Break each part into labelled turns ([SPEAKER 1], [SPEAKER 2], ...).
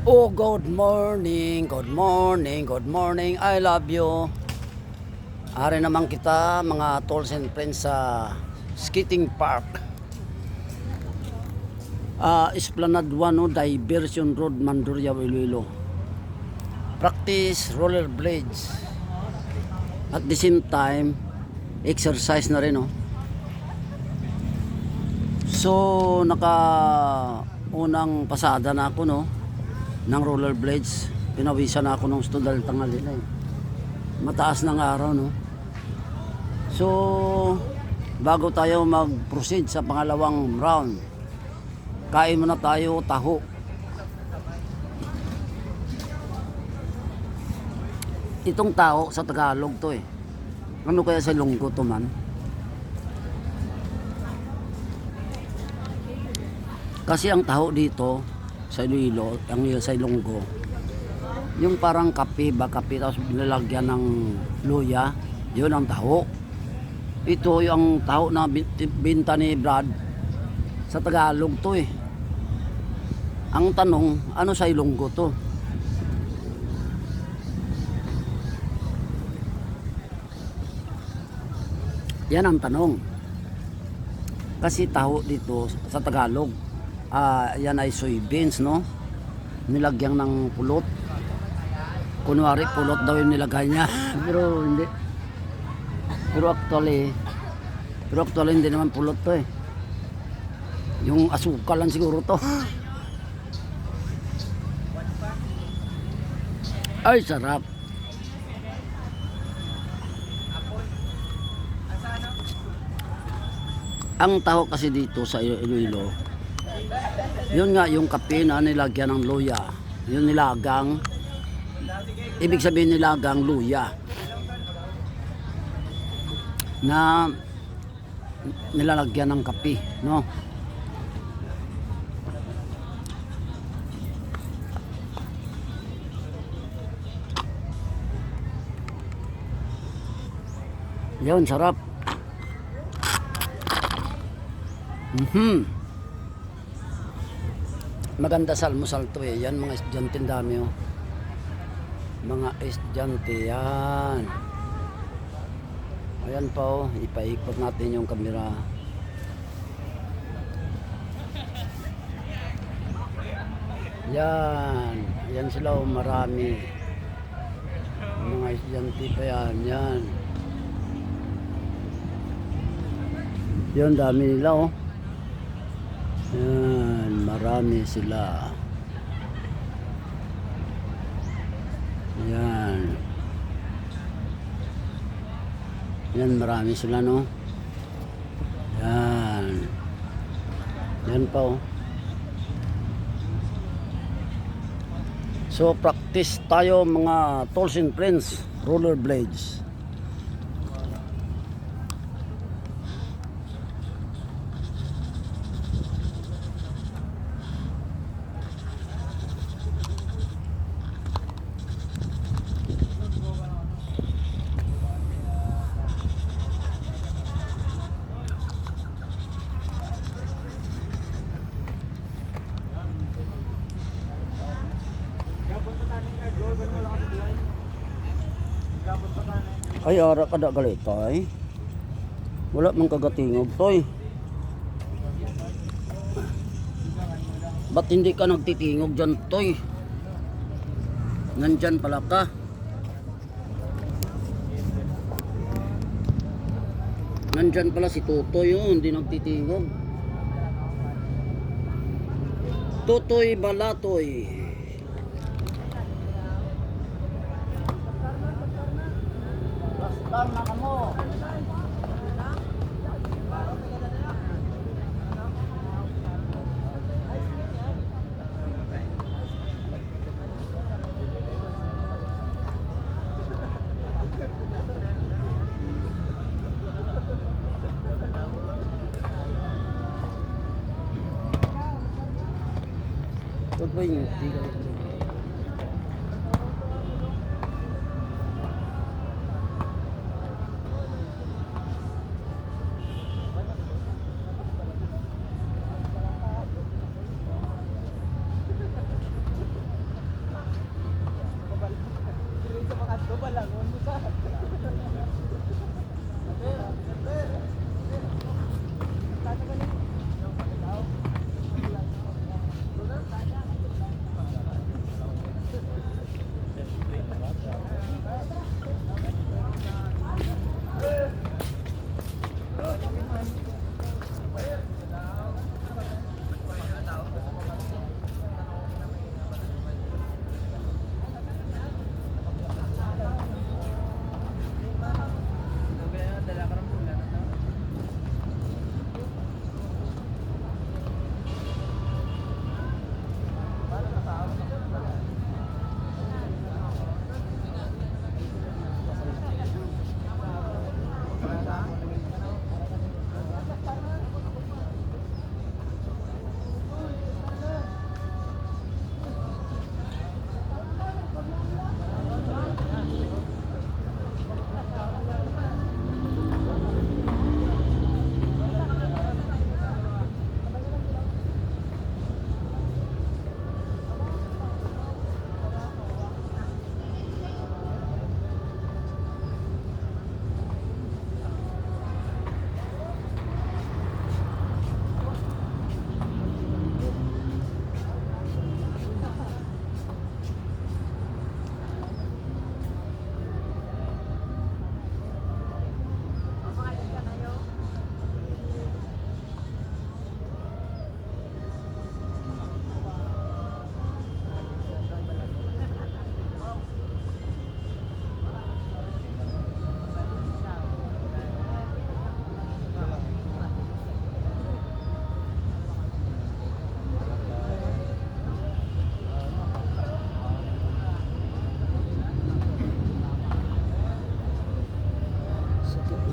[SPEAKER 1] Oh, good morning, good morning, good morning, I love you. Ari naman kita mga tolls and friends sa skating park. Esplanade 1, no, Diversion Road, Mandurria, Iloilo. Practice roller blades. At the same time, exercise na rin, no. So, unang pasada na ako, no, ng rollerblades. Pinawisan ako ng studal tanghali na eh. Mataas ng araw, no. So bago tayo mag-proceed sa pangalawang round, kain muna tayo taho. Itong taho sa Tagalog to eh. Ano kaya sa Ilonggo to man? Kasi ang taho dito sa Iloilo, ang sa Ilonggo, yung parang kape tapos nilalagyan ng luya, yun ang taho. Ito yung taho na binta ni Brad, sa Tagalog to eh. Ang tanong, ano sa Ilonggo to? Yan ang tanong. Kasi taho dito sa Tagalog, yan ay soybeans, no? Nilagyan ng pulot. Kunwari pulot daw yung nilagay niya. Pero hindi. Pero actually hindi naman pulot to eh. Yung asukal lang siguro to. Ay, sarap. Ang taho kasi dito sa Iloilo, yun nga yung kape na nilagyan ng luya. Yung nilagang, ibig sabihin nilagang luya na nilalagyan ng kape, no? Yun, sarap. Maganda sa almusal to eh. Yan mga estudyante dami oh. Mga estudyante yan. Ayan pa oh, ipaikot natin yung kamera. Yan. Yan sila oh, marami. Mga estudyante pa yan. Yan. Yan, dami nila oh. Yan, marami sila. Yan. Yan, marami sila, no? Yan. Yan pa, oh. So, practice tayo mga tolls and friends, rollerblades. Ay, ara kada galitay. Wala man kagatingog toy. Ba't hindi ka nagtitingog dyan toy? Nandyan pala ka. Nandyan pala si Tutoy yun, hindi nagtitingog. Tutoy Balatoy. Tama ka mo. Ito ba yung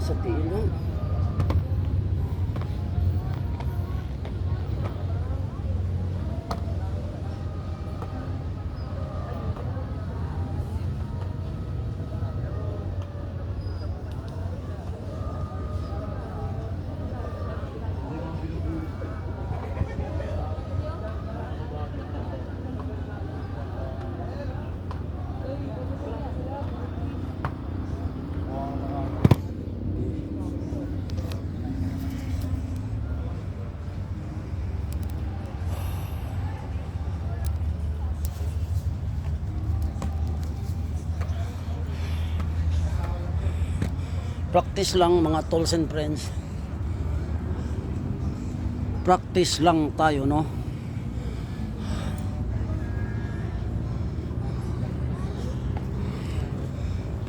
[SPEAKER 1] Sa tilo. Practice lang mga tolls and friends. Practice lang tayo, no?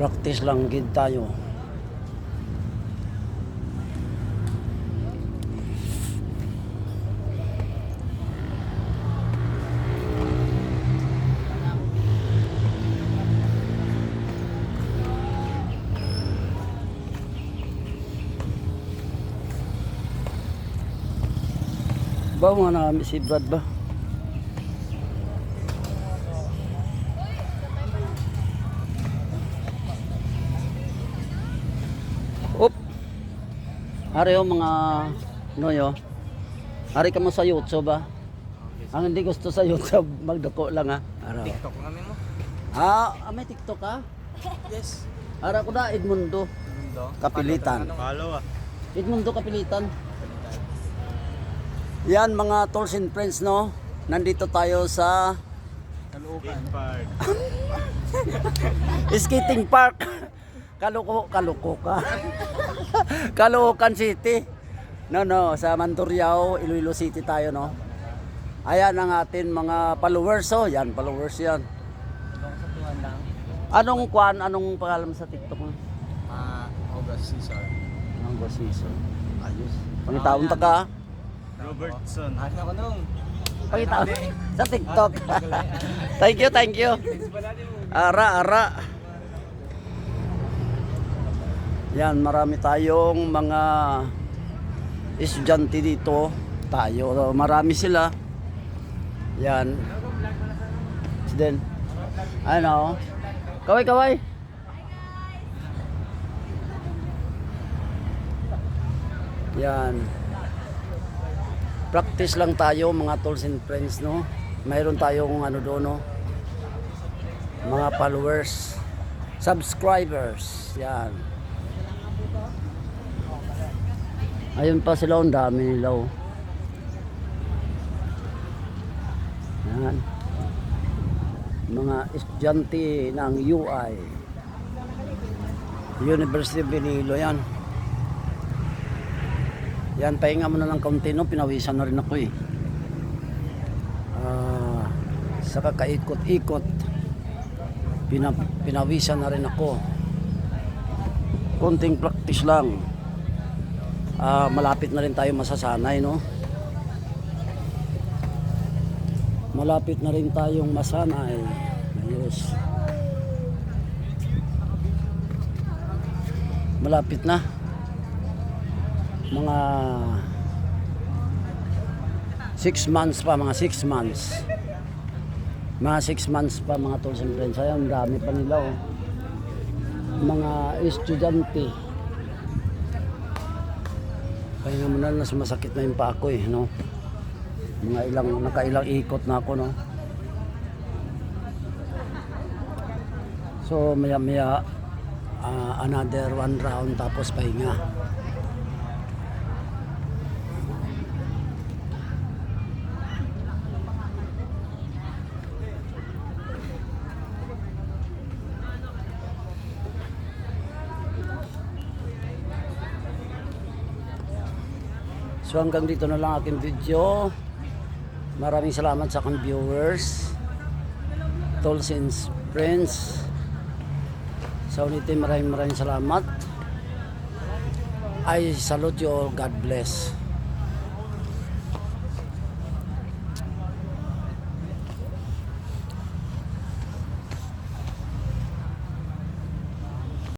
[SPEAKER 1] Practice lang gid tayo. Ba mga namin si Brad ba? Up. Ari yung mga noyo. Ari ka mo sa YouTube ba? Ang hindi gusto sa YouTube magdako lang ha. Araw.
[SPEAKER 2] TikTok namin mo.
[SPEAKER 1] May TikTok ka?
[SPEAKER 2] Yes.
[SPEAKER 1] Ara ko na Edmundo Kapilitan.
[SPEAKER 2] Follow ah.
[SPEAKER 1] Edmundo Kapilitan. Yan mga tolls and friends, no. Nandito tayo sa
[SPEAKER 2] Caloocan Park.
[SPEAKER 1] skating park. Caloocan. Caloocan City. No, sa Mandurriao, Iloilo City tayo, no. Ayan ang atin mga followers, oh. Yan, followers yan. Anong pangalan sa TikTok mo?
[SPEAKER 2] August Caesar.
[SPEAKER 1] August Caesar. Ayos. Pangitaon ta ka.
[SPEAKER 2] Robertson. Ano ko nung?
[SPEAKER 1] Pangitaon sa TikTok. Thank you. Ara. Yan, marami tayong mga estudyante dito. Marami sila. Yan. Then, ano? Kaway. Yan. Practice lang tayo mga tolls and friends, no. Mayroon tayong doon, no. Mga followers. subscribers. Yan. Ayun pa sila, ang dami nila. Oh. Yan. Mga estudyante ng UI. University of Iloilo yan. Yan, pahinga mo na ng kaunti, no? Pinawisan na rin ako eh. Sa kakaikot-ikot, pinawisan na rin ako. Konting practice lang. Malapit na rin tayo masasanay, no? Malapit na rin tayong masanay. Ayos. Malapit na. Mga 6 months pa, mga 6 months. Mga 6 months pa, mga tools and friends. Ayan, dami pa nila, oh. Mga estudyante. Kaya mo na sumasakit na yung pa ako, eh, no? Nakailang ikot na ako, no? So, maya-maya, another 1 round, tapos pahinga. So hanggang dito na lang aking video. Maraming salamat sa aking viewers, tools and friends. Sa ulitin, maraming salamat. I salute you all. God bless.